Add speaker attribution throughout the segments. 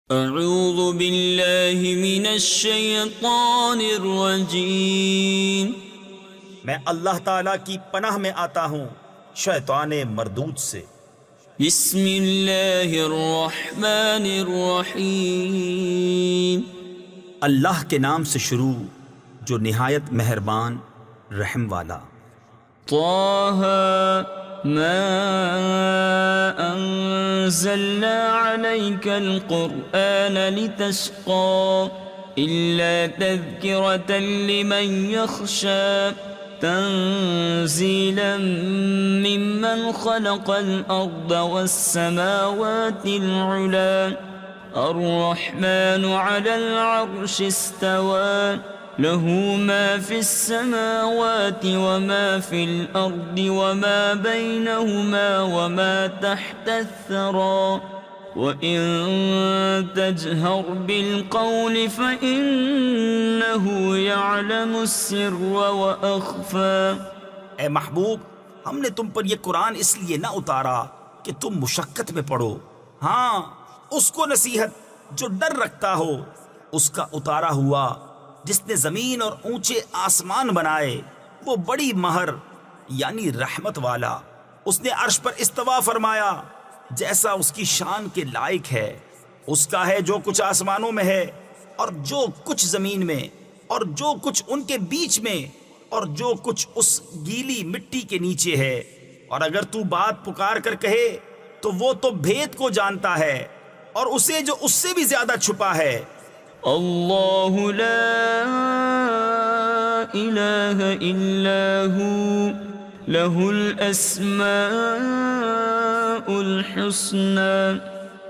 Speaker 1: اعوذ باللہ من الشیطان الرجیم،
Speaker 2: میں اللہ تعالیٰ کی پناہ میں آتا ہوں شیطان مردود سے۔
Speaker 1: بسم اللہ الرحمن الرحیم،
Speaker 2: اللہ کے نام سے شروع جو نہایت مہربان رحم والا۔
Speaker 1: طه ما انزلنا عليك القرآن لتشقى إلا تذكرة لمن يخشى تنزيلا ممن خلق الأرض والسماوات العلى الرحمن على العرش استوى له ما في السماوات وما في الأرض وما بينهما وما تحت الثرى وإن تجهر بالقول فإنه يعلم السر وأخفى۔
Speaker 2: اے محبوب، ہم نے تم پر یہ قرآن اس لیے نہ اتارا کہ تم مشقت میں پڑو، ہاں اس کو نصیحت جو ڈر رکھتا ہو، اس کا اتارا ہوا جس نے زمین اور اونچے آسمان بنائے، وہ بڑی مہر یعنی رحمت والا۔ اس نے عرش پر استوا فرمایا جیسا اس کی شان کے لائق ہے۔ اس کا ہے جو کچھ آسمانوں میں ہے اور جو کچھ زمین میں اور جو کچھ ان کے بیچ میں اور جو کچھ اس گیلی مٹی کے نیچے ہے۔ اور اگر تو بات پکار کر کہے تو وہ تو بھید کو جانتا ہے اور اسے جو اس سے بھی زیادہ چھپا ہے۔
Speaker 1: اللہ لا الہ الا هو له الاسماء الحسنى۔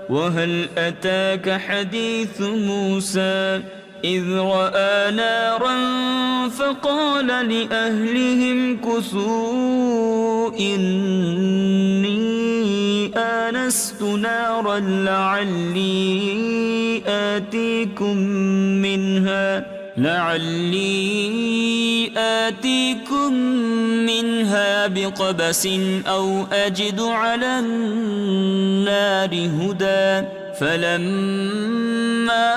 Speaker 1: وهل اتاك حديث موسى اذ رأى نارا فقال لأهلهم كثوا إني آنست نارا لعلي آتيكم منها بقبس أو أجد على النار هدى فلما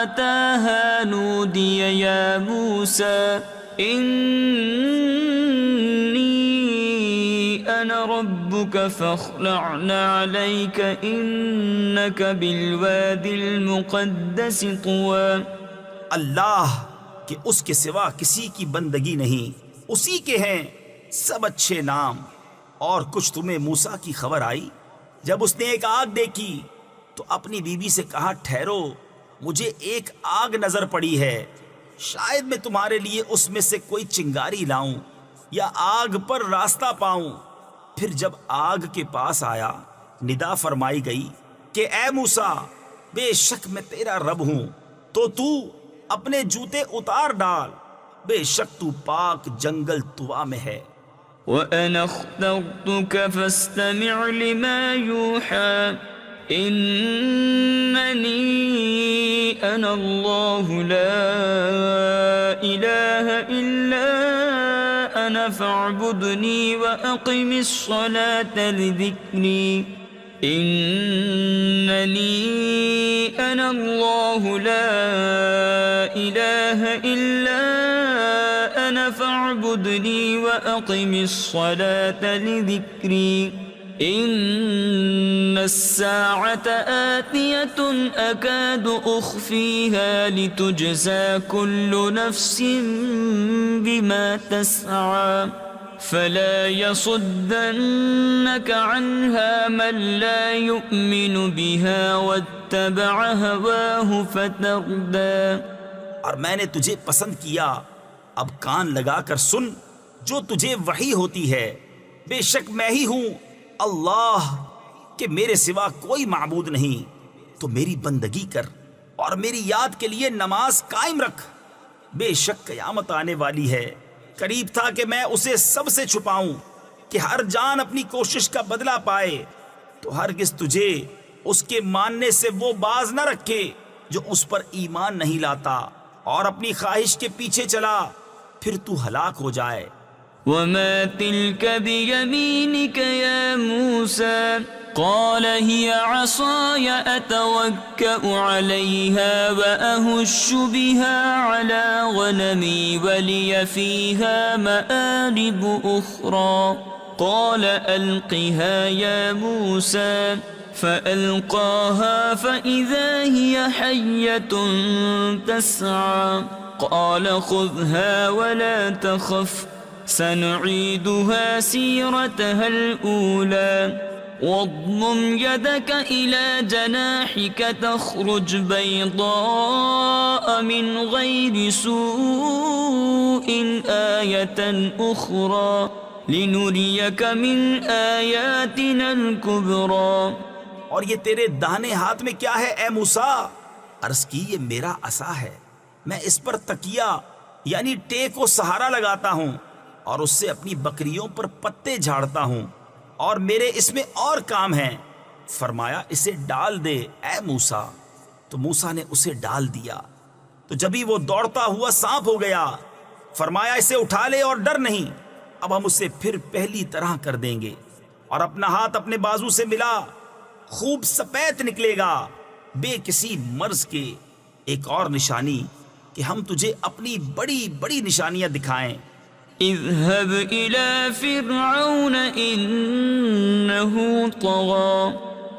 Speaker 1: أتاها نودي يا موسى أنا ربك فاخلع عليك إنك بالوادي المقدس طوى۔
Speaker 2: اللہ کہ اس کے سوا کسی کی بندگی نہیں، اسی کے ہیں سب اچھے نام۔ اور کچھ تمہیں موسیٰ کی خبر آئی جب اس نے ایک آگ دیکھی تو اپنی بیوی سے کہا ٹھہرو، مجھے ایک آگ نظر پڑی ہے، شاید میں تمہارے لیے اس میں سے کوئی چنگاری لاؤں یا آگ پر راستہ پاؤں۔ پھر جب آگ کے پاس آیا ندا فرمائی گئی کہ اے موسیٰ، بے شک میں تیرا رب ہوں، تو اپنے جوتے اتار ڈال، بے شک تو پاک جنگل طوا میں ہے۔
Speaker 1: وَأَنَا اخْتَرْتُكَ فَاسْتَمِعْ لِمَا يُوحَى إِنَّنِي أَنَا اللَّهُ لَا إِلَهَ إِلَّا أَنَا فَاعْبُدْنِي وَأَقِمِ الصَّلَاةَ لِذِكْرِي إِنَّنِي أَنَا اللَّهُ لَا إِلَهَ إِلَّا أَنَا فَاعْبُدْنِي وَأَقِمِ الصَّلَاةَ لِذِكْرِي إِنَّ السَّاعَةَ آتِيَةٌ أَكَادُ أُخْفِيهَا لِتُجْزَى كُلُّ نَفْسٍ بِمَا تَسْعَى فَلَا يَصُدَّنَّكَ عَنْهَا مَن لَّا يُؤْمِنُ بِهَا وَاتَّبَعَ هَوَاهُ فَتَرْدَىٰ۔
Speaker 2: اور میں نے تجھے پسند کیا، اب کان لگا کر سن جو تجھے وحی ہوتی ہے۔ بے شک میں ہی ہوں اللہ کہ میرے سوا کوئی معبود نہیں، تو میری بندگی کر اور میری یاد کے لیے نماز قائم رکھ۔ بے شک قیامت آنے والی ہے، قریب تھا کہ میں اسے سب سے چھپاؤں کہ ہر جان اپنی کوشش کا بدلہ پائے، تو ہرگز تجھے اس کے ماننے سے وہ باز نہ رکھے جو اس پر ایمان نہیں لاتا اور اپنی خواہش کے پیچھے چلا، پھر تو ہلاک ہو جائے۔
Speaker 1: وَمَا تِلْكَ بِيَمِينِكَ يَا مُوسَى قال هي عصاي أتوكأ عليها وأهش بها على غنمي ولي فيها مآرب أخرى قال ألقها يا موسى فألقاها فإذا هي حية تسعى قال خذها ولا تخف سنعيدها سيرتها الأولى واضمم يدك إلى جناحك تخرج بيضاء من غير سوء آية أخرى لنريك من آياتنا الكبرى.
Speaker 2: اور یہ تیرے داہنے ہاتھ میں کیا ہے اے موسیٰ؟ عرض کی یہ میرا عصا ہے، میں اس پر تکیہ یعنی ٹیک و سہارا لگاتا ہوں اور اس سے اپنی بکریوں پر پتے جھاڑتا ہوں، اور میرے اس میں اور کام ہیں. فرمایا اسے ڈال دے اے موسیٰ. تو موسیٰ نے اسے ڈال دیا تو جبھی وہ دوڑتا ہوا سانپ ہو گیا. فرمایا اسے اٹھا لے اور ڈر نہیں، اب ہم اسے پھر پہلی طرح کر دیں گے. اور اپنا ہاتھ اپنے بازو سے ملا، خوب سپیت نکلے گا بے کسی مرض کے. ایک اور نشانی کہ ہم تجھے اپنی بڑی بڑی نشانیاں دکھائیں.
Speaker 1: اذهب إلى فرعون إنه طغى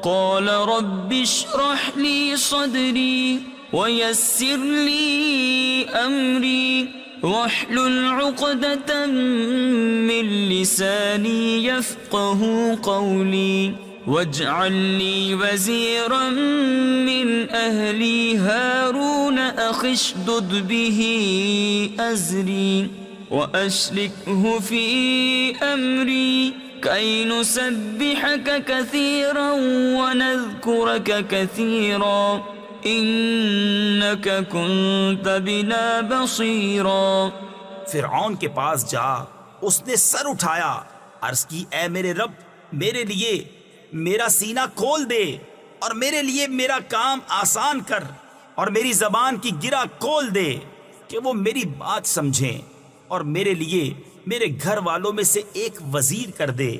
Speaker 1: قال رب اشرح لي صدري ويسر لي أمري واحلل عقدة من لساني يفقه قولي واجعل لي وزيرا من أهلي هارون أخي اشدد به أزري وأشركه في أمري كي نسبحك كثيرا ونذكرك كثيرا إنك كنت بنا بصيرا.
Speaker 2: فرعون کے پاس جا، اس نے سر اٹھایا، عرض کی اے میرے رب میرے لیے میرا سینہ کھول دے اور میرے لیے میرا کام آسان کر اور میری زبان کی گرہ کھول دے کہ وہ میری بات سمجھیں، اور میرے لیے میرے گھر والوں میں سے ایک وزیر کر دے.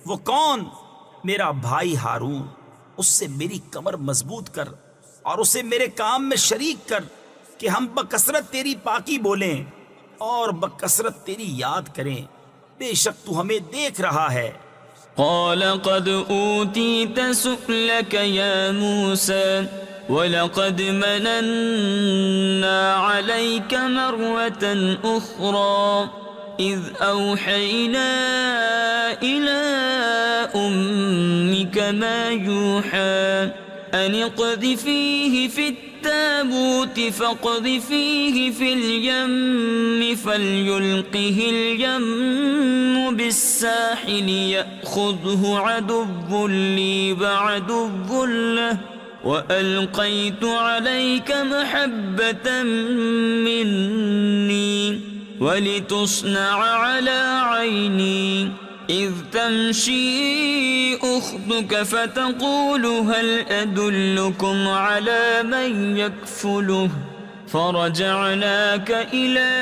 Speaker 2: وہ کون؟ میرا بھائی ہارون. اس سے میری کمر مضبوط کر اور اسے میرے کام میں شریک کر کہ ہم بکثرت تیری پاکی بولیں اور بکثرت تیری یاد کریں. بے شک تو ہمیں دیکھ رہا ہے.
Speaker 1: قال قد أوتيت سؤلك يا موسى وَلَقَدْ مَنَنَّا عَلَيْكَ مَرَّةً أُخْرَى إِذْ أَوْحَيْنَا إِلَىٰ أُمِّكَ مَا يُوحَىٰ أَنِ اقْذِفِيهِ فِي التَّابُوتِ فَاقْذِفِيهِ فِي الْيَمِّ فَلْيُلْقِهِ الْيَمُّ بِالسَّاحِلِ يَأْخُذْهُ عَدُوٌّ لِّي وَعَدُوٌّ لَّهُ وَأَلْقَيْتُ عَلَيْكَ مَحَبَّةً مِّنِّي وَلِتُصْنَعَ عَلَىٰ عَيْنِي إِذْ تَمْشِي أُخْتُكَ فَتَقُولُ هَلْ أَدُلُّكُمْ عَلَىٰ مَن يَكْفُلُهُ فَرَجَعْنَاكَ إِلَىٰ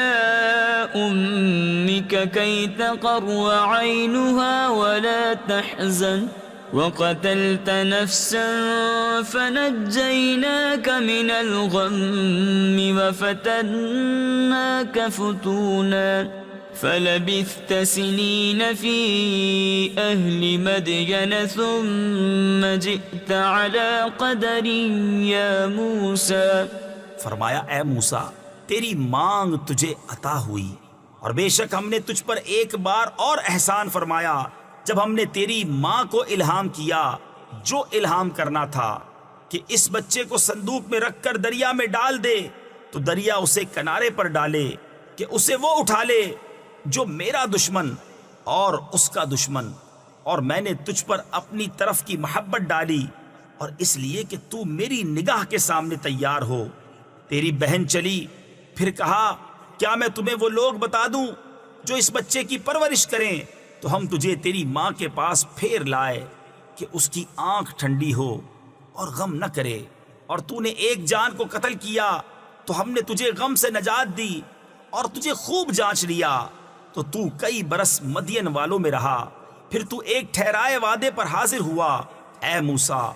Speaker 1: أُمِّكَ كَيْ تَقَرَّ عَيْنُهَا وَلَا تَحْزَنَ وَقَتَلْتَ نَفْسًا فَنَجَّيْنَاكَ مِنَ الْغَمِّ وَفَتَنَّاكَ فُتُونًا فَلَبِثْتَ سِنِينَ فِي أَهْلِ مَدْيَنَ ثُمَّ جِئْتَ عَلَىٰ قَدَرٍ يَا مُوسَىٰ.
Speaker 2: فرمایا اے موسیٰ تیری مانگ تجھے عطا ہوئی، اور بے شک ہم نے تجھ پر ایک بار اور احسان فرمایا جب ہم نے تیری ماں کو الہام کیا جو الہام کرنا تھا کہ اس بچے کو صندوق میں رکھ کر دریا میں ڈال دے، تو دریا اسے کنارے پر ڈالے کہ اسے وہ اٹھا لے جو میرا دشمن اور اس کا دشمن. اور میں نے تجھ پر اپنی طرف کی محبت ڈالی، اور اس لیے کہ تو میری نگاہ کے سامنے تیار ہو. تیری بہن چلی، پھر کہا کیا میں تمہیں وہ لوگ بتا دوں جو اس بچے کی پرورش کریں؟ تو ہم تجھے تیری ماں کے پاس پھیر لائے کہ اس کی آنکھ ٹھنڈی ہو اور غم نہ کرے. اور تو نے ایک جان کو قتل کیا تو ہم نے تجھے غم سے نجات دی اور تجھے خوب جانچ لیا. تو کئی برس مدین والوں میں رہا، پھر تو ایک ٹھہرائے وعدے پر حاضر ہوا اے موسیٰ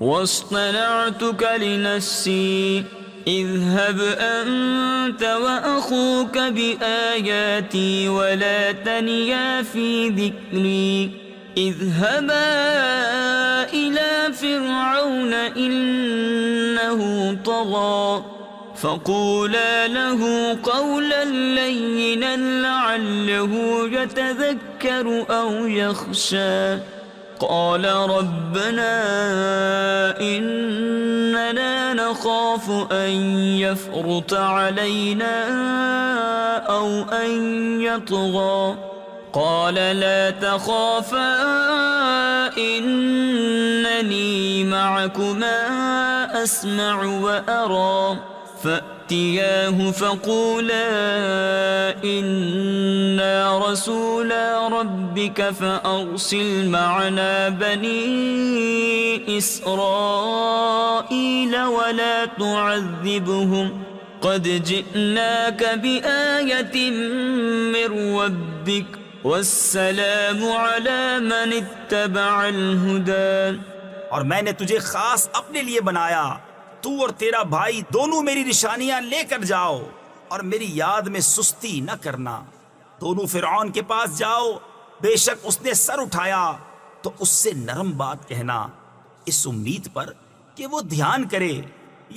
Speaker 1: واصطنعتك لنفسي اذهب أنت وأخوك بآياتي ولا تنيا في ذكري اذهبا إلى فرعون إنه طغى فقولا له قولا لينا لعله يتذكر أو يخشى قال ربنا إننا نخاف أن يفرط علينا أو أن يطغى قال لا تخافا إنني معكما أسمع وأرى فأتياه فقولا إنا رسولا ربك فأرسل معنا بني إسرائيل ولا تعذبهم قد جئناك بآية من ربك والسلام على من اتبع الهدى.
Speaker 2: اور میں نے تجھے خاص اپنے لیے بنایا، تو اور تیرا بھائی دونوں میری نشانیاں لے کر جاؤ اور میری یاد میں سستی نہ کرنا. دونوں فرعون کے پاس جاؤ، بے شک اس نے سر اٹھایا تو اس سے نرم بات کہنا، اس امید پر کہ وہ دھیان کرے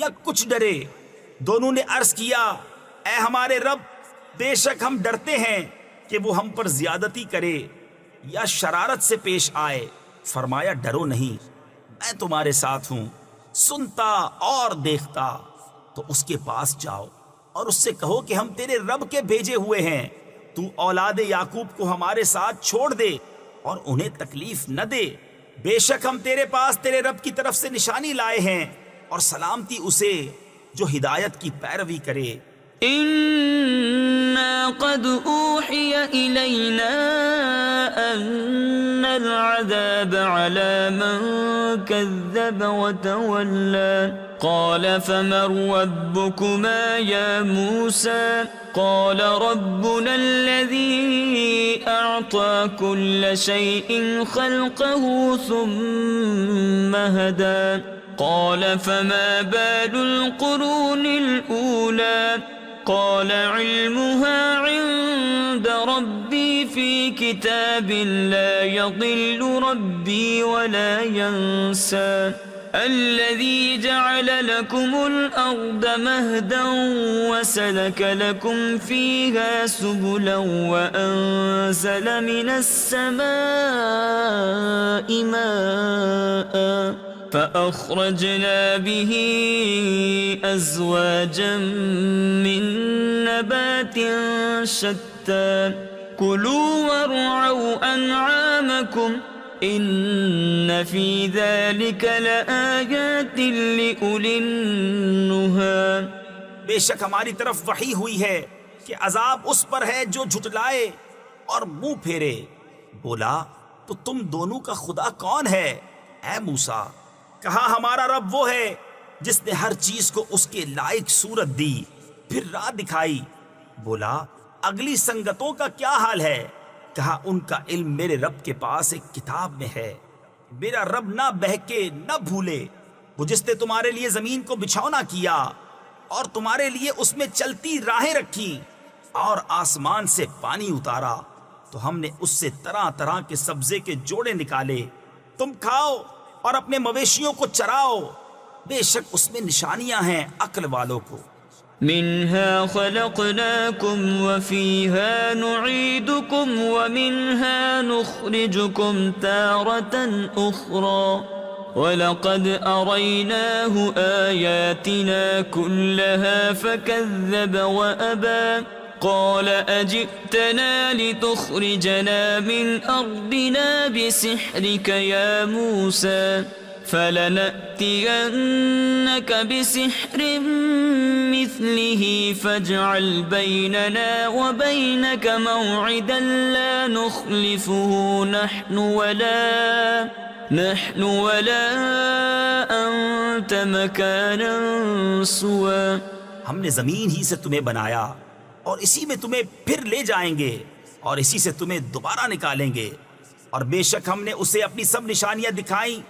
Speaker 2: یا کچھ ڈرے. دونوں نے عرض کیا اے ہمارے رب، بے شک ہم ڈرتے ہیں کہ وہ ہم پر زیادتی کرے یا شرارت سے پیش آئے. فرمایا ڈرو نہیں، میں تمہارے ساتھ ہوں، سنتا اور دیکھتا. تو اس کے پاس جاؤ اور اس سے کہو کہ ہم تیرے رب کے بھیجے ہوئے ہیں، تو اولاد یعقوب کو ہمارے ساتھ چھوڑ دے اور انہیں تکلیف نہ دے. بے شک ہم تیرے پاس تیرے رب کی طرف سے نشانی لائے ہیں، اور سلامتی اسے جو ہدایت کی پیروی کرے.
Speaker 1: إنا قد أوحي إلينا أن العذاب على من كذب وتولى قال فمن ربكما يا موسى قال ربنا الذي أعطى كل شيء خلقه ثم هدى قال فما بال القرون الأولى قال علمها عند ربي في كتاب لا يضل ربي ولا ينسى الذي جعل لكم الأرض مهدا وسلك لكم فيها سبلا وأنزل من السماء ماء فأخرجنا به أزواجا من نبات شتى كلوا وارعوا أنعامكم إن في ذلك لآيات لأولي النهى.
Speaker 2: بے شک ہماری طرف وحی ہوئی ہے کہ عذاب اس پر ہے جو جھٹلائے اور منہ پھیرے. بولا تو تم دونوں کا خدا کون ہے؟ اے موسیٰ کہا ہمارا رب وہ ہے جس نے ہر چیز کو اس کے لائق صورت دی پھر راہ دکھائی. بولا اگلی سنگتوں کا کیا حال ہے؟ کہا ان کا علم میرے رب کے پاس ایک کتاب میں ہے. میرا رب نہ بہکے نہ بھولے، وہ جس نے تمہارے لیے زمین کو بچھونا کیا اور تمہارے لیے اس میں چلتی راہیں رکھی اور آسمان سے پانی اتارا تو ہم نے اس سے طرح طرح کے سبزے کے جوڑے نکالے. تم کھاؤ اور اپنے مویشیوں کو چراؤ، بے شک اس میں نشانیاں ہیں عقل والوں کو.
Speaker 1: منها خلقناكم وفيها نعيدكم ومنها نخرجكم تارة أخرى ولقد أريناه آياتنا كلها فكذب وأبى قال أجئتنا لتخرجنا من أرضنا بسحرك يا موسى فلنأتينك بسحر مثله فاجعل بيننا وبينك موعدا لا نخلفه نحن ولا أنت مكانا سوى.
Speaker 2: ہم نے زمین ہی سے تمہیں بنایا اور اسی میں تمہیں پھر لے جائیں گے اور اسی سے تمہیں دوبارہ نکالیں گے. اور بے شک ہم نے اسے اپنی سب نشانیاں دکھائیں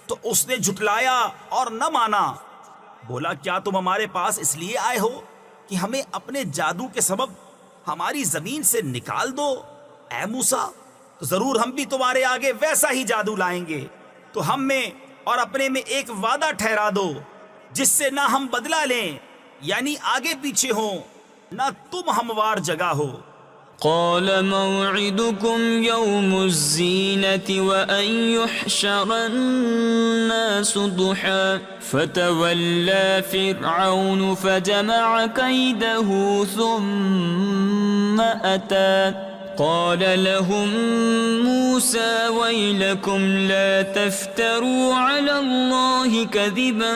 Speaker 2: تو اس نے جھٹلایا اور نہ مانا. بولا کیا تم ہمارے پاس اس لیے آئے ہو کہ ہمیں اپنے جادو کے سبب ہماری زمین سے نکال دو؟ اے موسیٰ، تو ضرور ہم بھی تمہارے آگے ویسا ہی جادو لائیں گے. تو ہم میں اور اپنے میں ایک وعدہ ٹھہرا دو جس سے نہ ہم بدلہ لیں، یعنی آگے پیچھے ہوں، نہ تم ہموار جگہ ہو.
Speaker 1: قال موعدكم يوم الزينة وأن يحشر الناس ضحى فتولى فرعون فجمع كيده ثم أتى قال لهم موسى ويلكم لا تفتروا على الله كذبا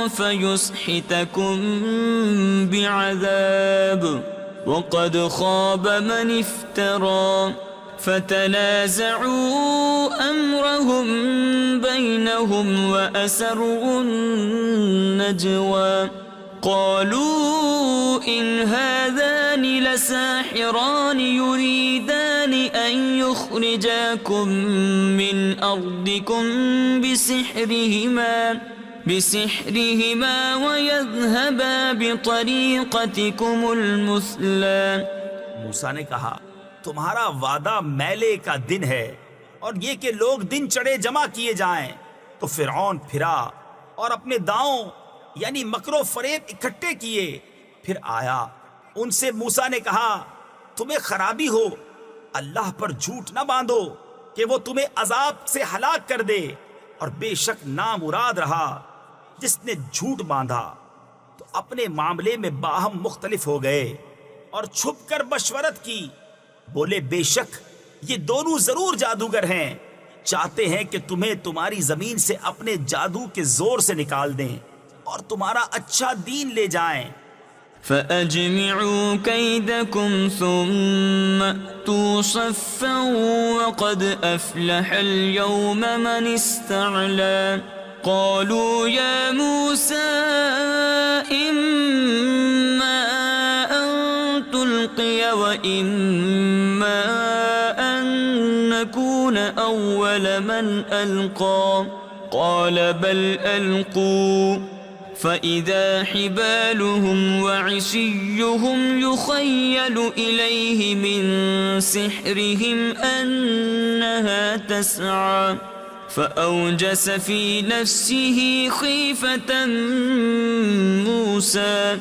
Speaker 1: فيسحتكم بعذاب وقد خاب من افترى فتنازعوا أمرهم بينهم وأسروا النجوى قالوا إن هذان لساحران يريدان أن يخرجاكم من أرضكم بسحرهما ويذهبا بطريقتكم المثلى.
Speaker 2: موسیٰ نے کہا تمہارا وعدہ میلے کا دن ہے اور یہ کہ لوگ دن چڑھے جمع کیے جائیں. تو فرعون پھرا اور اپنے داؤں یعنی مکر و فریب اکٹھے کیے پھر آیا. ان سے موسیٰ نے کہا تمہیں خرابی ہو، اللہ پر جھوٹ نہ باندھو کہ وہ تمہیں عذاب سے ہلاک کر دے، اور بے شک نامراد رہا جس نے جھوٹ باندھا. تو اپنے معاملے میں باہم مختلف ہو گئے اور چھپ کر مشورت کی. بولے بے شک یہ دونوں ضرور جادوگر ہیں، چاہتے ہیں کہ تمہیں تمہاری زمین سے اپنے جادو کے زور سے نکال دیں اور تمہارا اچھا دین لے جائیں.
Speaker 1: فأجمعوا كيدكم ثم أتوا صفا وقد أفلح اليوم من استعلى قالوا يا موسى إما أن تلقي وإما أن نكون أول من ألقى قال بل ألقوا فإذا حبالهم وعصيهم يخيل إليه من سحرهم أنها تسعى فأوجس في نفسه خيفة موسى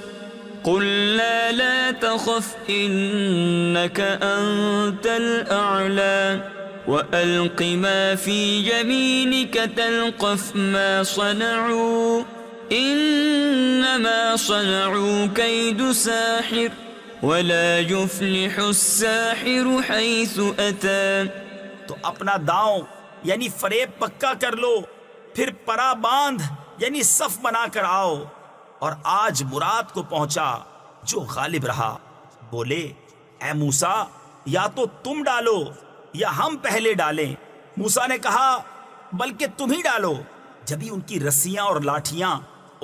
Speaker 1: قلنا لا تخف إنك أنت الأعلى وألق ما في يمينك تلقف ما صنعوا إنما صنعوا كيد ساحر ولا يفلح الساحر حيث أتى.
Speaker 2: تو اپنا داؤں یعنی فریب پکا کر لو، پھر پرا باندھ یعنی صف بنا کر آؤ، اور آج مراد کو پہنچا جو غالب رہا. بولے اے موسیٰ یا تو تم ڈالو یا ہم پہلے ڈالیں. موسیٰ نے کہا بلکہ تم ہی ڈالو. جبھی ان کی رسیاں اور لاٹھیاں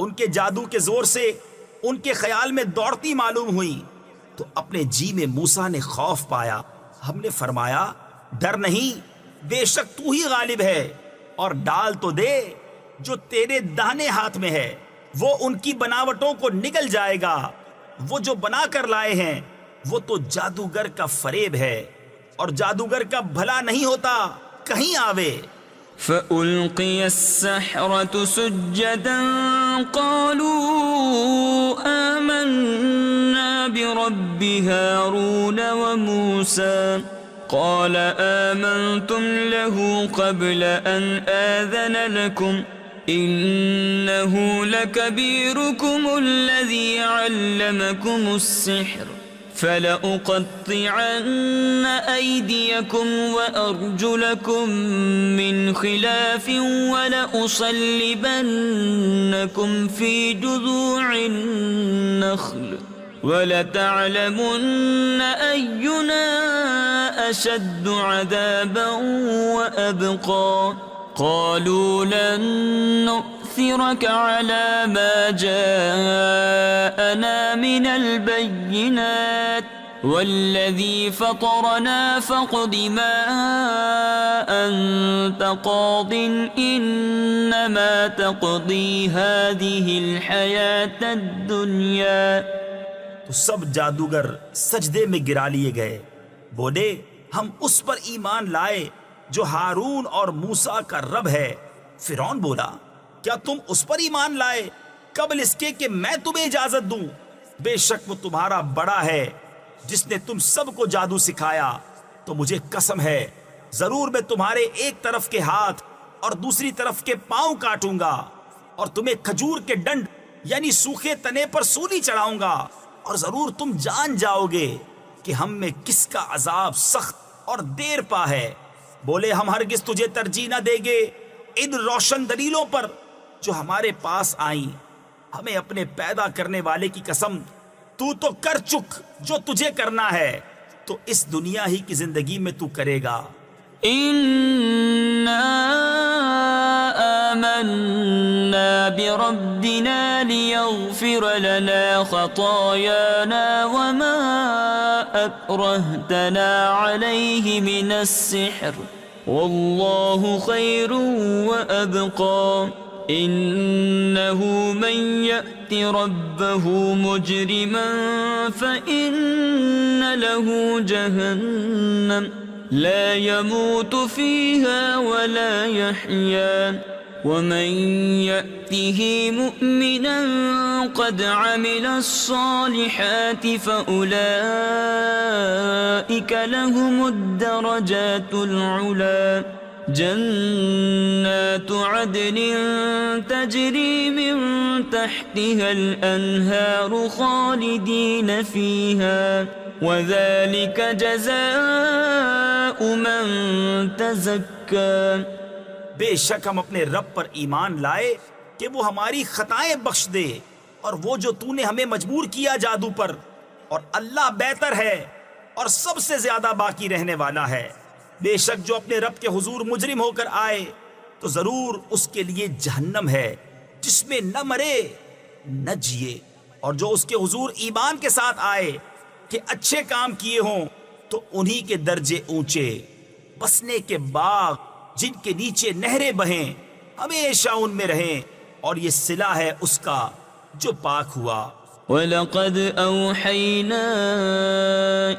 Speaker 2: ان کے جادو کے زور سے ان کے خیال میں دوڑتی معلوم ہوئی تو اپنے جی میں موسیٰ نے خوف پایا. ہم نے فرمایا ڈر نہیں، بے شک تو ہی غالب ہے، اور ڈال تو دے جو تیرے داہنے ہاتھ میں ہے، وہ ان کی بناوٹوں کو نگل جائے گا. وہ جو بنا کر لائے ہیں وہ تو جادوگر کا فریب ہے، اور جادوگر کا بھلا نہیں ہوتا کہیں آوے.
Speaker 1: فألقي السحرة سجدا قالوا آمنا برب هارون وموسى قال آمنتم له قبل أن آذن لكم إنه لكبيركم الذي علمكم السحر فلأقطعن أيديكم وأرجلكم من خلاف ولأصلبنكم في جذوع النخل ولتعلمن أينا أشد عذابا وأبقى قالوا لن نؤثرك على ما جاءنا من البينات والذي فطرنا فاقض ما أنت قاض إنما تقضي هذه الحياة الدنيا.
Speaker 2: تو سب جادوگر سجدے میں گرا لیے گئے، بولے ہم اس پر ایمان لائے جو ہارون اور موسیٰ کا رب ہے. فرعون بولا کیا تم اس پر ایمان لائے قبل اس کے کہ میں تمہیں اجازت دوں؟ بے شک وہ تمہارا بڑا ہے جس نے تم سب کو جادو سکھایا. تو مجھے قسم ہے ضرور میں تمہارے ایک طرف کے ہاتھ اور دوسری طرف کے پاؤں کاٹوں گا اور تمہیں کھجور کے ڈنڈ یعنی سوکھے تنے پر سولی چڑھاؤں گا، اور ضرور تم جان جاؤ گے کہ ہم میں کس کا عذاب سخت اور دیر پا ہے. بولے ہم ہرگز تجھے ترجیح نہ دیں گے ان روشن دلیلوں پر جو ہمارے پاس آئیں. ہمیں اپنے پیدا کرنے والے کی قسم تو کر چک جو تجھے کرنا ہے، تو اس دنیا ہی کی زندگی میں تو کرے گا.
Speaker 1: إنا آمنا بربنا ليغفر لنا خطايانا وما أكرهتنا عليه من السحر والله خير وأبقى. إنه من يأت ربه مجرما فإن له جهنم لا يموت فيها ولا يحيا ومن يأته مؤمنا قد عمل الصالحات فأولئك لهم الدرجات العلى جنات عدن تجري من تحتها الأنهار خالدين فيها وذلك جزاء من تزكى.
Speaker 2: بے شک ہم اپنے رب پر ایمان لائے کہ وہ ہماری خطائیں بخش دے، اور وہ جو تو نے ہمیں مجبور کیا جادو پر، اور اللہ بہتر ہے اور سب سے زیادہ باقی رہنے والا ہے. بے شک جو اپنے رب کے حضور مجرم ہو کر آئے تو ضرور اس کے لیے جہنم ہے جس میں نہ مرے نہ جیے، اور جو اس کے حضور ایمان کے ساتھ آئے کہ اچھے کام کیے ہوں تو انہی کے درجے اونچے، بسنے کے باغ جن کے نیچے نہریں بہیں، ہمیشہ ان میں رہیں، اور یہ صلہ ہے اس کا جو پاک ہوا.
Speaker 1: وَلَقَدْ أَوْحَيْنَا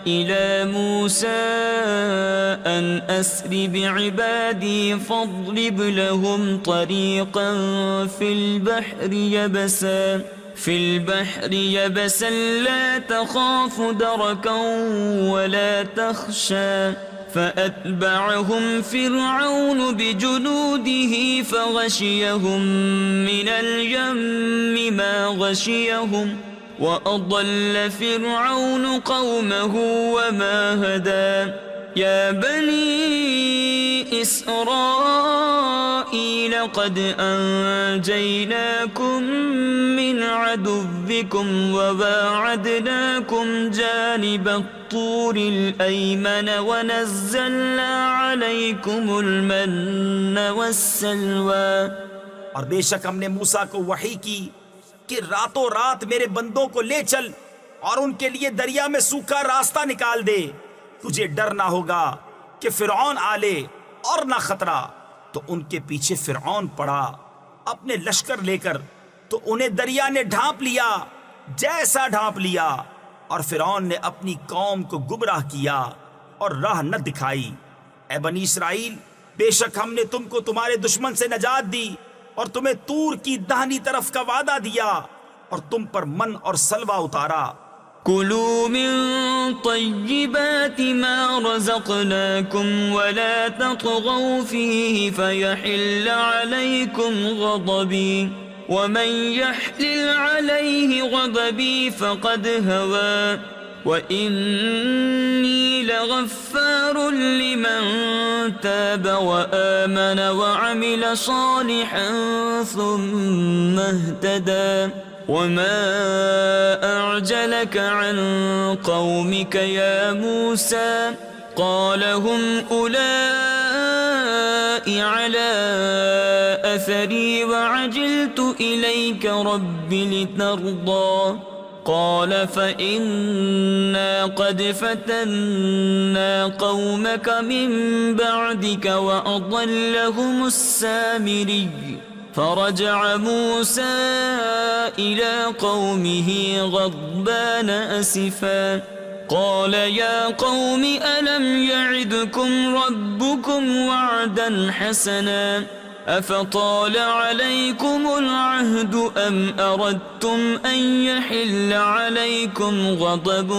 Speaker 1: إِلَى مُوسَىٰ أَنْ أَسْرِ بِعِبَادِي فَاضْرِبْ لَهُمْ طَرِيقًا فِي الْبَحْرِ يَبَسًا لَا تَخَافُ دَرَكًا وَلَا تَخْشَىٰ فَأَتْبَعَهُمْ فِرْعَوْنُ بِجُنُودِهِ فَغَشِيَهُم مِّنَ الْيَمِّ مَا غَشِيَهُمْ وَأَضَلَّ فِرْعَوْنُ قَوْمَهُ وَمَا هَدَىٰ. يَا بَنِي إِسْرَائِيلَ قَدْ أَنجَيْنَاكُم مِّنْ عَدُوِّكُمْ وَوَاعَدْنَاكُمْ جَانِبَ الطُّورِ الْأَيْمَنَ وَنَزَّلْنَا عَلَيْكُمُ الْمَنَّ وَالسَّلْوَىٰ.
Speaker 2: اور بے شک ہم نے موسیٰ کو وحی کی کہ راتوں رات میرے بندوں کو لے چل اور ان کے لیے دریا میں سوکھا راستہ نکال دے. تجھے ڈر نہ ہوگا کہ فرعون آلے اور نہ خطرہ. تو ان کے پیچھے فرعون پڑا اپنے لشکر لے کر، تو انہیں دریا نے ڈھانپ لیا جیسا ڈھانپ لیا، اور فرعون نے اپنی قوم کو گمراہ کیا اور راہ نہ دکھائی. اے بنی اسرائیل، بے شک ہم نے تم کو تمہارے دشمن سے نجات دی اور تمہیں طور کی داہنی طرف کا وعدہ دیا اور تم پر من اور سلوہ اتارا.
Speaker 1: كلوا من طيبات ما رزقناكم ولا تطغوا فيه فيحل عليكم غضبي ومن يحلل عليه غضبي فقد هوى وإني لغفار لمن تاب وآمن وعمل صالحا ثم اهتدى. وما أعجلك عن قومك يا موسى قال هم أولئك على أثري وعجلت إليك رب لترضى قال فإنا قد فتنا قومك من بعدك وأضلهم السامري فرجع موسى إلى قومه غضبان أسفا قال يا قوم ألم يعدكم ربكم وعدا حسنا أفطال عليكم العهد أم أردتم أن يحل عليكم غضب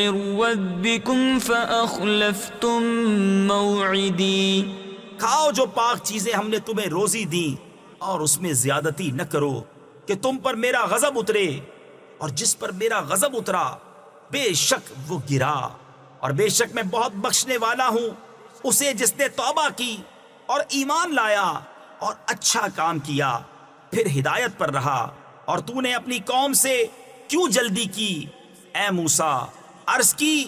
Speaker 1: من ربكم فأخلفتم موعدي
Speaker 2: کھاؤ جو پاک چیزیں ہم نے تمہیں روزی دی اور اس میں زیادتی نہ کرو کہ تم پر میرا غضب اترے، اور جس پر میرا غضب اترا بے شک وہ گرا، اور بے شک میں بہت بخشنے والا ہوں اسے جس نے توبہ کی اور ایمان لایا اور اچھا کام کیا پھر ہدایت پر رہا۔ اور تو نے اپنی قوم سے کیوں جلدی کی اے موسیٰ؟ عرض کی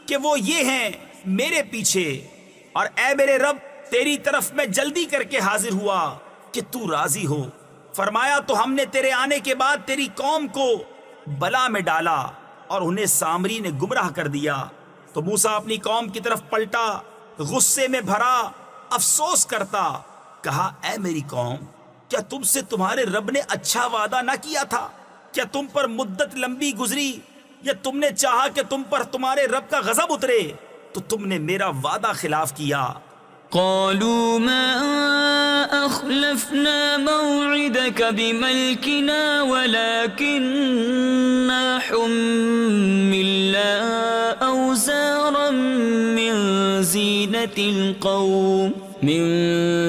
Speaker 2: کہ وہ یہ ہیں میرے پیچھے، اور اے میرے رب تیری طرف میں جلدی کر کے حاضر ہوا کہ تو راضی ہو۔ فرمایا تو ہم نے تیرے آنے کے بعد تیری قوم کو بلا میں ڈالا اور انہیں سامری نے گمراہ کر دیا۔ تو موسیٰ اپنی قوم کی طرف پلٹا، غصے میں بھرا افسوس کرتا، کہا اے میری قوم، کیا تم سے تمہارے رب نے اچھا وعدہ نہ کیا تھا؟ کیا تم پر مدت لمبی گزری، یا تم نے چاہا کہ تم پر تمہارے رب کا غضب اترے تو تم نے میرا وعدہ خلاف کیا؟
Speaker 1: قالوا ما أخلفنا موعدك بملكنا ولكننا حملنا أوزارا من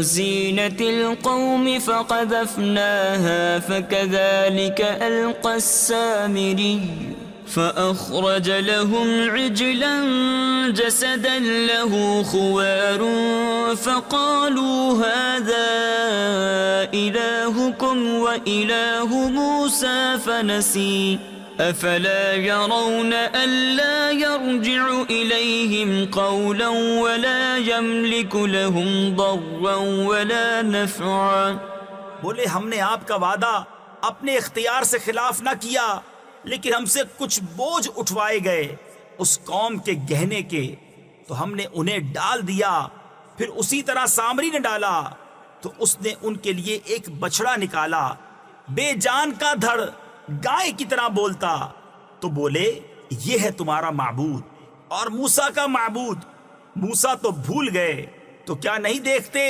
Speaker 1: زينة القوم فقذفناها فكذلك ألقى السامري فأخرج لهم عجلا جسدا له خوار فقالوا هذا إلهكم وإله موسى فنسي أفلا يرون ألا يرجع إليهم قولا ولا يملك لهم ضرا ولا نفعا۔
Speaker 2: بولے ہم نے آپ کا وعدہ اپنے اختیار سے خلاف نہ کیا، لیکن ہم سے کچھ بوجھ اٹھوائے گئے اس قوم کے گہنے کے، تو ہم نے انہیں ڈال دیا، پھر اسی طرح سامری نے ڈالا تو اس نے ان کے لیے ایک بچڑا نکالا، بے جان کا دھڑ گائے کی طرح بولتا۔ تو بولے یہ ہے تمہارا معبود اور موسیٰ کا معبود۔ موسیٰ تو بھول گئے، تو کیا نہیں دیکھتے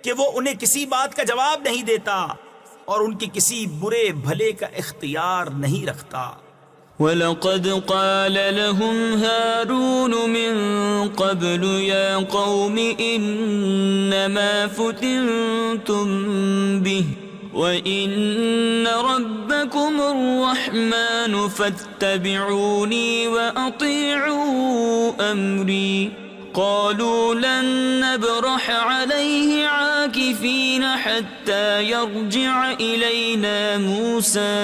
Speaker 2: کہ وہ انہیں کسی بات کا جواب نہیں دیتا اور ان کی کسی برے بھلے کا اختیار نہیں رکھتا۔
Speaker 1: وَلَقَدْ قَالَ لَهُمْ هَارُونُ مِن قَبْلُ يَا قَوْمِ إِنَّمَا فُتِنْتُمْ بِهِ وَإِنَّ رَبَّكُمُ الرَّحْمَنُ فَاتَّبِعُونِي وَأَطِيعُوا أَمْرِي قالوا لن نبرح عليه عاكفين حتى يرجع إلينا موسى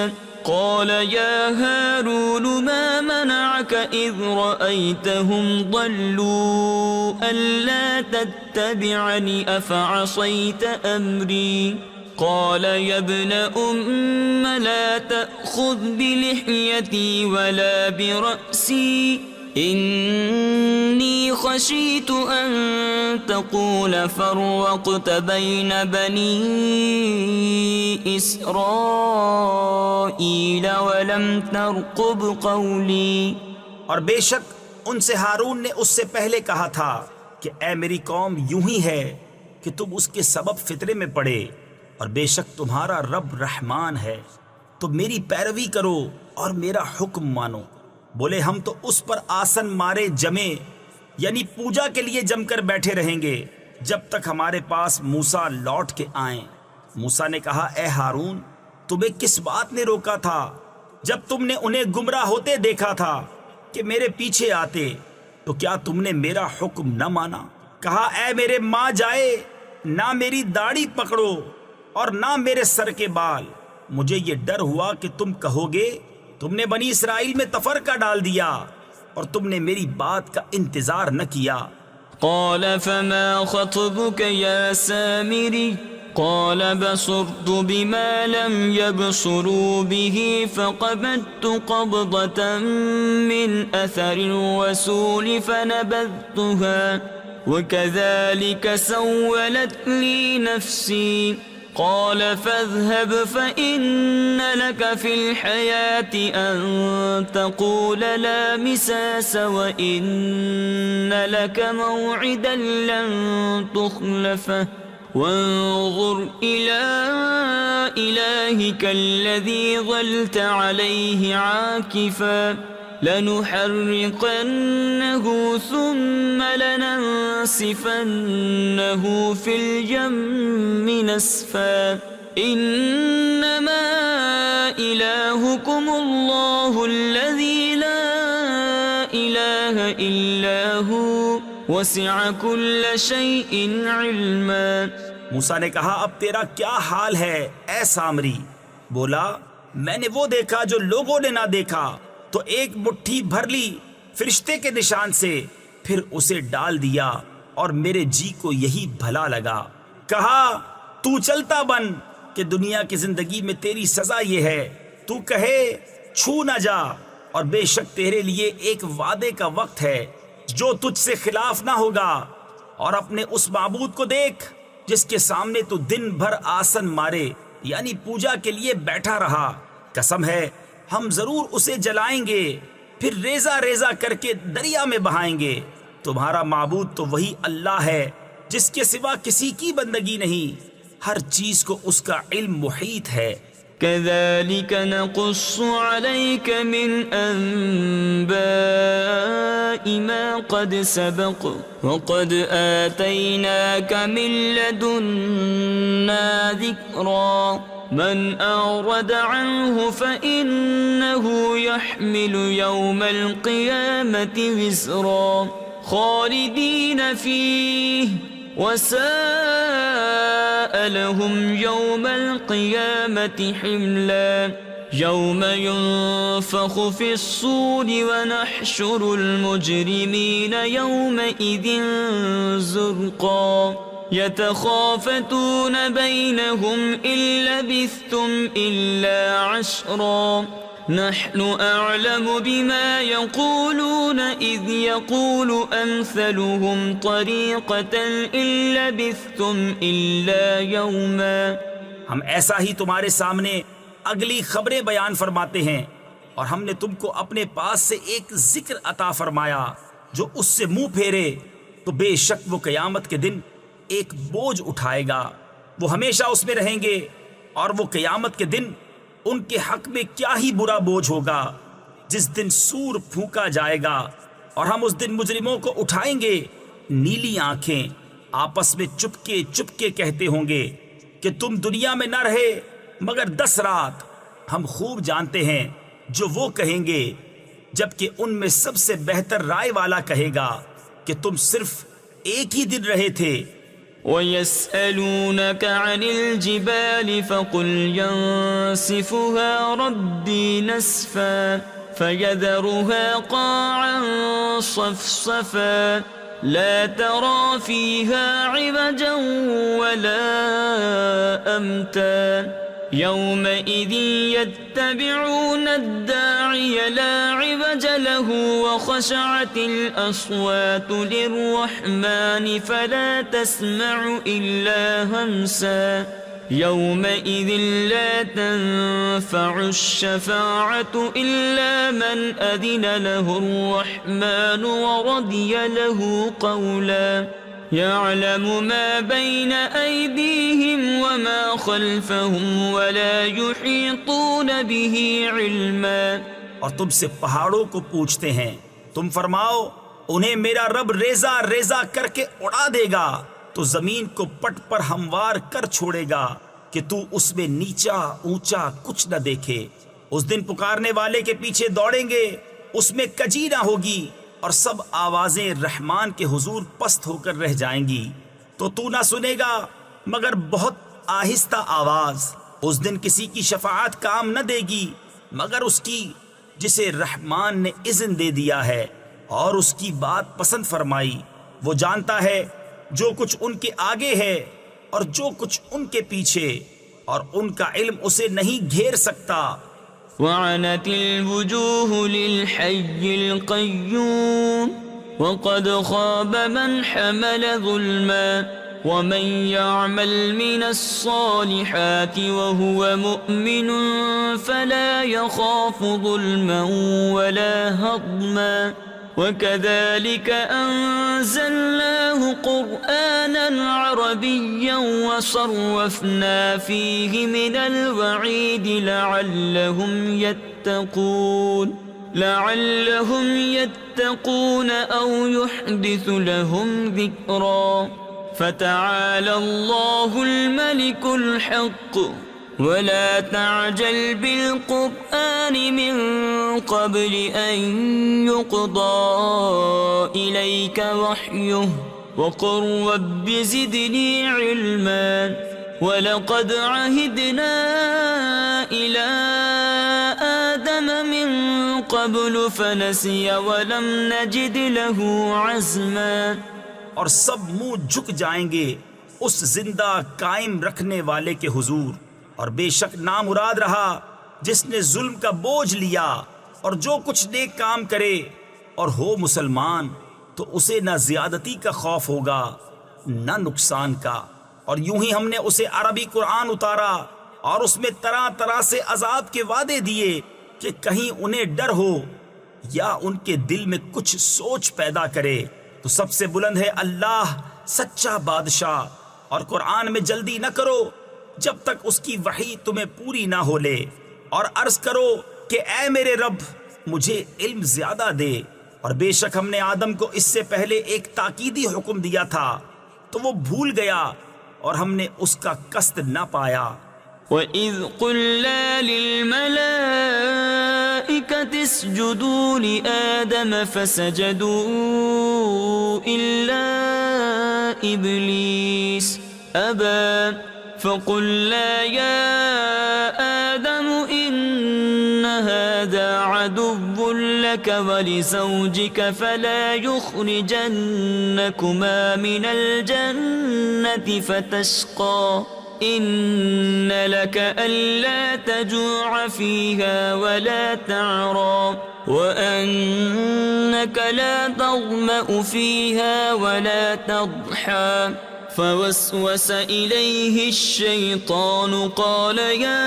Speaker 1: قال يا هارون ما منعك إذ رأيتهم ضلوا ألا تتبعني أفعصيت أمري قال يا ابن أم لا تأخذ بلحيتي ولا برأسي إني خشيت أن تقول فرقت بين بني إسرائيل ولم ترقب قولي۔
Speaker 2: اور بے شک ان سے ہارون نے اس سے پہلے کہا تھا کہ اے میری قوم یوں ہی ہے کہ تم اس کے سبب فطرے میں پڑے، اور بے شک تمہارا رب رحمان ہے، تو میری پیروی کرو اور میرا حکم مانو۔ بولے ہم تو اس پر آسن مارے جمے، یعنی پوجا کے لیے جم کر بیٹھے رہیں گے جب تک ہمارے پاس موسیٰ لوٹ کے آئیں۔ موسیٰ نے کہا اے ہارون، تمہیں کس بات نے روکا تھا جب تم نے انہیں گمراہ ہوتے دیکھا تھا کہ میرے پیچھے آتے؟ تو کیا تم نے میرا حکم نہ مانا؟ کہا اے میرے ماں جائے، نہ میری داڑھی پکڑو اور نہ میرے سر کے بال، مجھے یہ ڈر ہوا کہ تم کہو گے تم نے بنی اسرائیل میں تفرقہ ڈال دیا اور تم نے میری بات کا انتظار نہ کیا۔
Speaker 1: قال فما خطبك يا سامري قال بصرت بما لم يبصروا به فقبضت قبضة من أثر الرسول فنبذتها وكذلك سولت لي نفسي قال فاذهب فإن لك في الحياة أن تقول لا مساس وإن لك موعدا لن تخلفه وانظر إلى إلهك الذي ظلت عليه عاكفا لنحرقنه ثم لننسفنه في اليم نسفا إنما إلهكم الله الذي لا إله إلا هو وسع كل شيء علما.
Speaker 2: موسیٰ نے کہا اب تیرا کیا حال ہے اے سامری؟ بولا میں نے وہ دیکھا جو لوگوں نے نہ دیکھا، تو ایک مٹھی بھر لی فرشتے کے نشان سے، پھر اسے ڈال دیا اور میرے جی کو یہی بھلا لگا. کہا تو چلتا بن کہ دنیا کی زندگی میں تیری سزا یہ ہے، تو کہے چھو نہ جا، اور بے شک تیرے لیے ایک وعدے کا وقت ہے جو تجھ سے خلاف نہ ہوگا. اور اپنے اس معبود کو دیکھ جس کے سامنے تو دن بھر آسن مارے یعنی پوجا کے لیے بیٹھا رہا. قسم ہے ہم ضرور اسے جلائیں گے، پھر ریزہ ریزہ کر کے دریا میں بہائیں گے. تمہارا معبود تو وہی اللہ ہے جس کے سوا کسی کی بندگی نہیں، ہر چیز کو اس کا علم محیط ہے.
Speaker 1: كذلك نقص عليك من أنباء ما قد سبق وقد آتيناك من لدنا ذكرا من أعرض عنه فإنه يحمل يوم القيامة وزرا خالدين فيه وساء لهم يوم القيامة حملا يوم ينفخ في الصور ونحشر المجرمين يومئذ زرقا يتخافتون بينهم إن لبثتم إلا عشرا نحن أعلم بما يقولون إذ يقول أمثلهم طريقة إن لبثتم إلا يوما.
Speaker 2: ہم ایسا ہی تمہارے سامنے اگلی خبریں بیان فرماتے ہیں، اور ہم نے تم کو اپنے پاس سے ایک ذکر عطا فرمایا جو اس سے منہ پھیرے تو بے شک وہ قیامت کے دن ایک بوجھ اٹھائے گا، وہ ہمیشہ اس میں رہیں گے، اور وہ قیامت کے دن ان کے حق میں کیا ہی برا بوجھ ہوگا جس دن سور پھونکا جائے گا، اور ہم اس دن مجرموں کو اٹھائیں گے نیلی آنکھیں، آپس میں چپکے چپکے کہتے ہوں گے کہ تم دنیا میں نہ رہے مگر 10 رات. ہم خوب جانتے ہیں جو وہ کہیں گے، جبکہ ان میں سب سے بہتر رائے والا کہے گا کہ تم صرف ایک ہی دن رہے تھے.
Speaker 1: وَيَسْأَلُونَكَ عَنِ الْجِبَالِ فَقُلْ يَنسِفُهَا رَبِّي نَسْفًا فَيَذَرُهَا قَاعًا صَفْصَفًا لَا تَرَى فِيهَا عِوَجًا وَلَا أَمْتًا يومئذ يتبعون الداعي لا عوج له وخشعت الأصوات للرحمن فلا تسمع إلا همسا يومئذ لا تنفع الشفاعة إلا من أذن له الرحمن ورضي له قولا يعلم ما بين أيديهم وما خلفهم ولا يحيطون به علما.
Speaker 2: اور تم سے پہاڑوں کو پوچھتے ہیں، تم فرماؤ انہیں میرا رب ریزہ ریزہ کر کے اڑا دے گا تو زمین کو پٹ پر ہموار کر چھوڑے گا کہ تو اس میں نیچا اونچا کچھ نہ دیکھے. اس دن پکارنے والے کے پیچھے دوڑیں گے، اس میں کجی نہ ہوگی، اور سب آوازیں رحمان کے حضور پست ہو کر رہ جائیں گی، تو تو نہ سنے گا مگر بہت آہستہ آواز. اس دن کسی کی شفاعت کام نہ دے گی مگر اس کی جسے رحمان نے اذن دے دیا ہے اور اس کی بات پسند فرمائی. وہ جانتا ہے جو کچھ ان کے آگے ہے اور جو کچھ ان کے پیچھے، اور ان کا علم اسے نہیں گھیر سکتا۔
Speaker 1: وعنت الوجوه للحي القيوم وقد خاب من حمل ظلما ومن يعمل من الصالحات وهو مؤمن فلا يخاف ظلما ولا هضما وكذلك أنزلناه قرآنا عربيا وصرفنا فيه من الوعيد لعلهم يتقون أو يحدث لهم ذكرا فتعالى الله الملك الحق ولا تعجل بالقرآن من قبل أن يقضى إليك وحيه وقل رب زدني علما ولقد عهدنا إلى آدم من قبل فنسي ولم نجد له عزما۔
Speaker 2: اور سب منہ جھک جائیں گے اس زندہ قائم رکھنے والے کے حضور، اور بے شک نامراد رہا جس نے ظلم کا بوجھ لیا، اور جو کچھ نیک کام کرے اور ہو مسلمان تو اسے نہ زیادتی کا خوف ہوگا نہ نقصان کا۔ اور یوں ہی ہم نے اسے عربی قرآن اتارا اور اس میں طرح طرح سے عذاب کے وعدے دیے کہ کہیں انہیں ڈر ہو یا ان کے دل میں کچھ سوچ پیدا کرے۔ تو سب سے بلند ہے اللہ سچا بادشاہ، اور قرآن میں جلدی نہ کرو جب تک اس کی وحی تمہیں پوری نہ ہو لے، اور عرض کرو کہ اے میرے رب مجھے علم زیادہ دے۔ اور بے شک ہم نے آدم کو اس سے پہلے ایک تاکیدی حکم دیا تھا تو وہ بھول گیا اور ہم نے اس کا قصد نہ پایا۔
Speaker 1: وَإِذْ قُلْنَا لِلْمَلَائِكَةِ اسْجُدُوا لِآدَمَ فَسَجَدُوا إِلَّا إِبْلِيسَ أَبَى فَقُلْنَا يَا آدَمُ إِنَّ هَذَا عَدُوٌّ لَكَ وَلِزَوْجِكَ فَلَا يُخْرِجَنَّكُمَا مِنَ الْجَنَّةِ فَتَشْقَى إِنَّ لَكَ أَلَّا تَجُوعَ فِيهَا وَلَا تَعْرَى وَأَنَّكَ لَا تَظْمَأُ فِيهَا وَلَا تَضْحَى فوسوس إليه الشيطان قال يا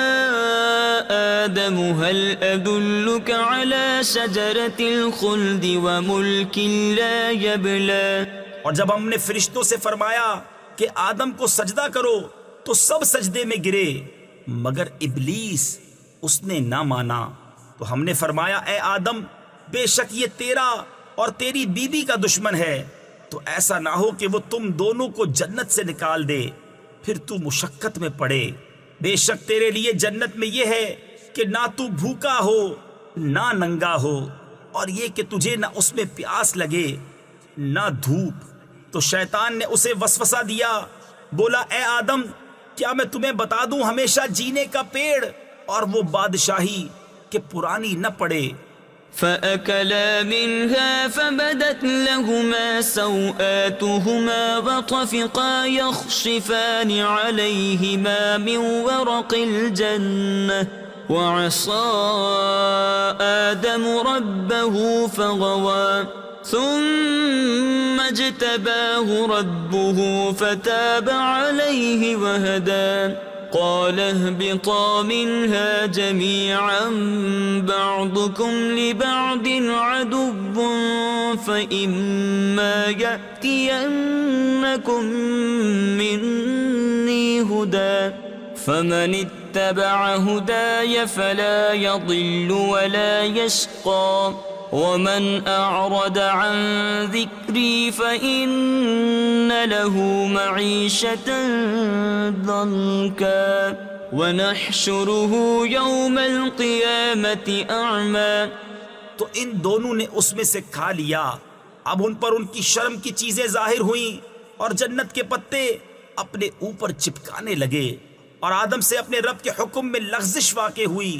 Speaker 1: آدم هل أدلك على شجرة الخلد وملك لا يبلى۔
Speaker 2: اور جب ہم نے فرشتوں سے فرمایا کہ آدم کو سجدہ کرو تو سب سجدے میں گرے مگر ابلیس، اس نے نہ مانا۔ تو ہم نے فرمایا اے آدم بے شک یہ تیرا اور تیری بیوی کا دشمن ہے، تو ایسا نہ ہو کہ وہ تم دونوں کو جنت سے نکال دے پھر تو مشقت میں پڑے۔ بے شک تیرے لیے جنت میں یہ ہے کہ نہ تو بھوکا ہو نہ ننگا ہو، اور یہ کہ تجھے نہ اس میں پیاس لگے نہ دھوپ۔ تو شیطان نے اسے وسوسہ دیا، بولا اے آدم کیا میں تمہیں بتا دوں ہمیشہ جینے کا پیڑ اور وہ بادشاہی کہ پرانی نہ پڑے۔
Speaker 1: فَأَكَلَا مِنْهَا فَبَدَتْ لَهُمَا سَوْآتُهُمَا وَطَفِقَا يَخْصِفَانِ عَلَيْهِمَا مِنْ وَرَقِ الْجَنَّةِ وَعَصَى آدَمُ رَبَّهُ فَغَوَى ثُمَّ اجْتَبَاهُ رَبُّهُ فَتَابَ عَلَيْهِ وَهَدَى قال اهبطا منها جميعا بعضكم لبعض عدو فإما يأتينكم مني هدى فمن اتبع هداي فلا يضل ولا يشقى ومن أعرض عن ذكري فإن له معيشة ضنكا ونحشره يوم القيامة أعمى۔
Speaker 2: تو ان دونوں نے اس میں سے کھا لیا، اب ان پر ان کی شرم کی چیزیں ظاہر ہوئیں اور جنت کے پتے اپنے اوپر چپکانے لگے، اور آدم سے اپنے رب کے حکم میں لغزش واقع ہوئی،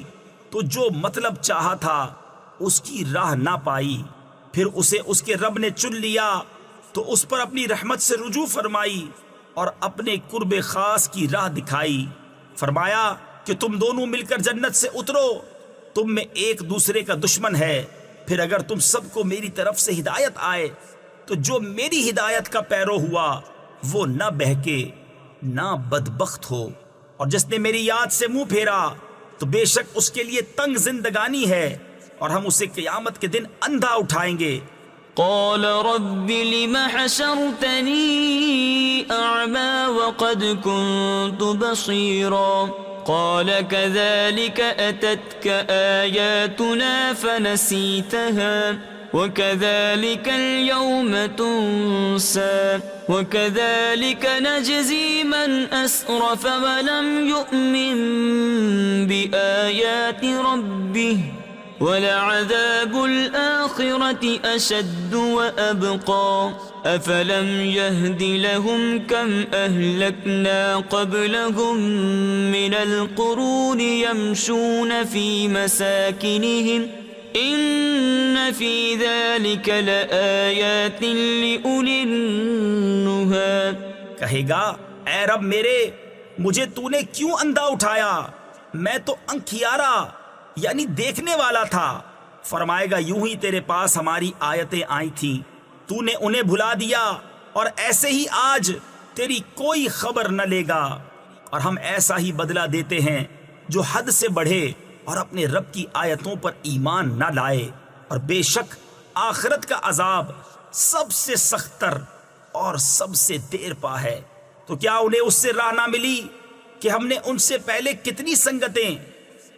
Speaker 2: تو جو مطلب چاہا تھا اس کی راہ نہ پائی۔ پھر اسے اس کے رب نے چن لیا تو اس پر اپنی رحمت سے رجوع فرمائی اور اپنے قرب خاص کی راہ دکھائی. فرمایا کہ تم دونوں مل کر جنت سے اترو، تم میں ایک دوسرے کا دشمن ہے. پھر اگر تم سب کو میری طرف سے ہدایت آئے تو جو میری ہدایت کا پیرو ہوا وہ نہ بہکے نہ بدبخت ہو، اور جس نے میری یاد سے منہ پھیرا تو بے شک اس کے لیے تنگ زندگانی ہے، اور ہم اسے قیامت کے دن اندھا اٹھائیں گے.
Speaker 1: قال رب لم حشرتني أعمى وقد كنت بصيرا قال كذلك أتتك آياتنا فنسيتها وكذلك اليوم تنسى وكذلك نجزي من أسرف ولم يؤمن بآيات ربه وَلَعَذَابُ الْآخِرَةِ أَشَدُّ وَأَبْقَى أَفَلَمْ يَهْدِ لَهُمْ كَمْ أَهْلَكْنَا قَبْلَهُمْ مِنَ الْقُرُونِ يَمْشُونَ فِي مَسَاكِنِهِمْ إِنَّ فِي ذَلِكَ لَآيَاتٍ لِأُولِي النُّهَى.
Speaker 2: کہے گا اے رب میرے، مجھے تو نے کیوں اندھا اٹھایا؟ میں تو انکھیارا یعنی دیکھنے والا تھا. فرمائے گا یوں ہی تیرے پاس ہماری آیتیں آئی تھیں، تو نے انہیں بھلا دیا، اور ایسے ہی آج تیری کوئی خبر نہ لے گا. اور ہم ایسا ہی بدلہ دیتے ہیں جو حد سے بڑھے اور اپنے رب کی آیتوں پر ایمان نہ لائے. اور بے شک آخرت کا عذاب سب سے سختر اور سب سے دیر پا ہے. تو کیا انہیں اس سے راہ نہ ملی کہ ہم نے ان سے پہلے کتنی سنگتیں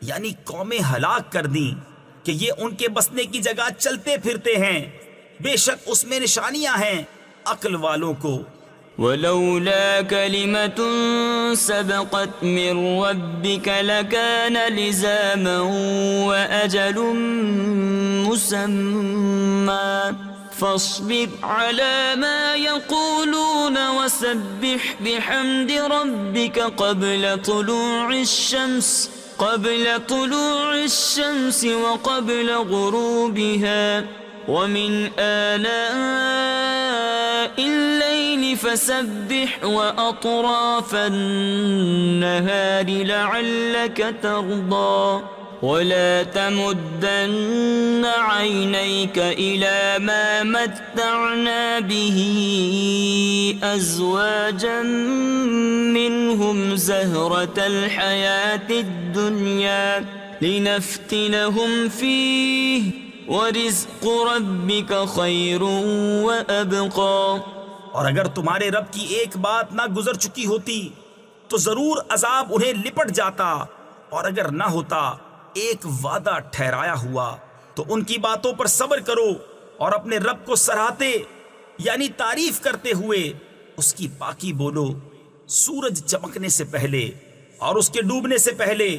Speaker 2: یعنی قومیں ہلاک کر دیں کہ یہ ان کے بسنے کی جگہ چلتے پھرتے ہیں. بے شک اس میں نشانیاں ہیں عقل والوں کو.
Speaker 1: ولولا كلمة سبقت من ربك لكان لزاما وأجل مسمى فاصبر على ما يقولون وسبح بحمد ربك قبل طلوع الشمس وقبل غروبها ومن آلاء الليل فسبح وأطراف النهار لعلك ترضى ولا تمدن عينيك إلى ما متعنا به أزواجا منهم زهرة الحياة الدنيا لنفتنهم فيه ورزق ربك خير وأبقى.
Speaker 2: اور اگر تمہارے رب کی ایک بات نہ گزر چکی ہوتی تو ضرور عذاب انہیں لپٹ جاتا، اور اگر نہ ہوتا ایک وعدہ ٹھہرایا ہوا تو ان کی باتوں پر صبر کرو اور اپنے رب کو سراہتے یعنی تعریف کرتے ہوئے اس کی پاکی بولو. سورج چمکنے سے پہلے اور اس کے ڈوبنے سے پہلے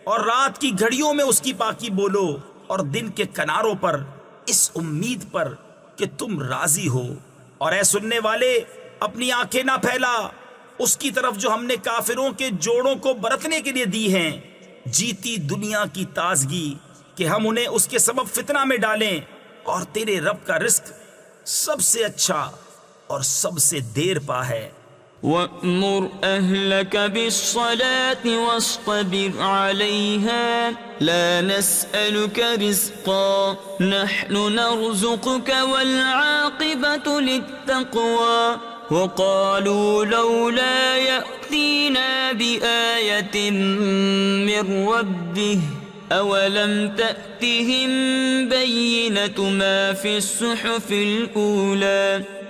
Speaker 2: اور رات کی گھڑیوں میں اس کی پاکی بولو، اور دن کے کناروں پر اس امید پر کہ تم راضی ہو. اور اے سننے والے، اپنی آنکھیں نہ پھیلا اس کی طرف جو ہم نے کافروں کے جوڑوں کو برتنے کے لیے دی ہیں، جیتی دنیا کی تازگی، کہ ہم انہیں اس کے سبب فتنہ میں ڈالیں. اور تیرے رب کا رزق سب سے اچھا اور سب سے دیر پا ہے.
Speaker 1: وَأْمُرْ أَهْلَكَ بِالصَّلَاةِ وَاصْطَبِرْ عَلَيْهَا لَا نَسْأَلُكَ رِزْقًا نَحْنُ نَرْزُقُكَ وَالْعَاقِبَةُ لِلتَّقْوَى وَقَالُوا لَوْلَا يَأْتِينَا بِآيَةٍ مِّن رَّبِّهِ أَوَلَمْ تَأْتِهِم بَيِّنَةُ مَا فِي الصُّحُفِ الْأُولَى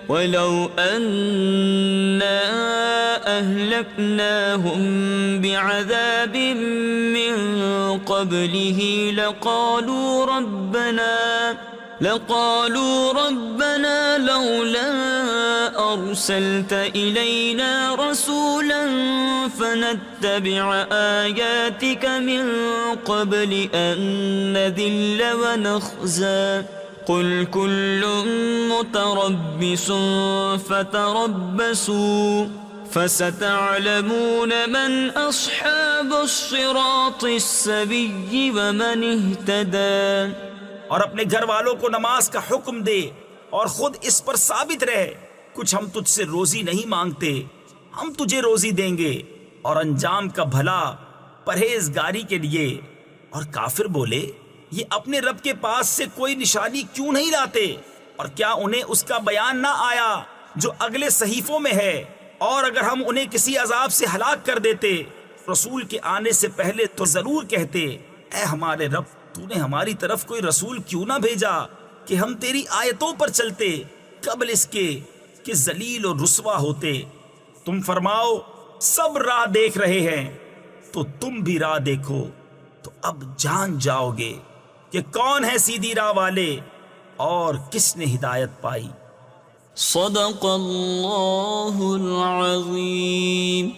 Speaker 1: وَلَوْ أَنَّا أَهْلَكْنَاهُم بِعَذَابٍ مِّن قَبْلِهِ لقالوا ربنا لولا أرسلت إلينا رسولا فنتبع آياتك من قبل أن نذل ونخزى قل كل متربص فتربصوا فستعلمون من أصحاب الصراط السوي ومن اهتدى.
Speaker 2: اور اپنے گھر والوں کو نماز کا حکم دے اور خود اس پر ثابت رہے. کچھ ہم تجھ سے روزی نہیں مانگتے ہم تجھے روزی دیں گے اور انجام کا بھلا پرہیزگاری کے لیے۔ اور کافر بولے یہ اپنے رب کے پاس سے کوئی نشانی کیوں نہیں لاتے؟ اور کیا انہیں اس کا بیان نہ آیا جو اگلے صحیفوں میں ہے؟ اور اگر ہم انہیں کسی عذاب سے ہلاک کر دیتے رسول کے آنے سے پہلے تو ضرور کہتے اے ہمارے رب تو نے ہماری طرف کوئی رسول کیوں نہ بھیجا کہ ہم تیری آیتوں پر چلتے قبل اس کے کہ ذلیل و رسوا ہوتے۔ تم فرماؤ سب راہ دیکھ رہے ہیں تو تم بھی راہ دیکھو تو اب جان جاؤ گے کہ کون ہے سیدھی راہ والے اور کس نے ہدایت پائی۔
Speaker 1: صدق اللہ العظیم۔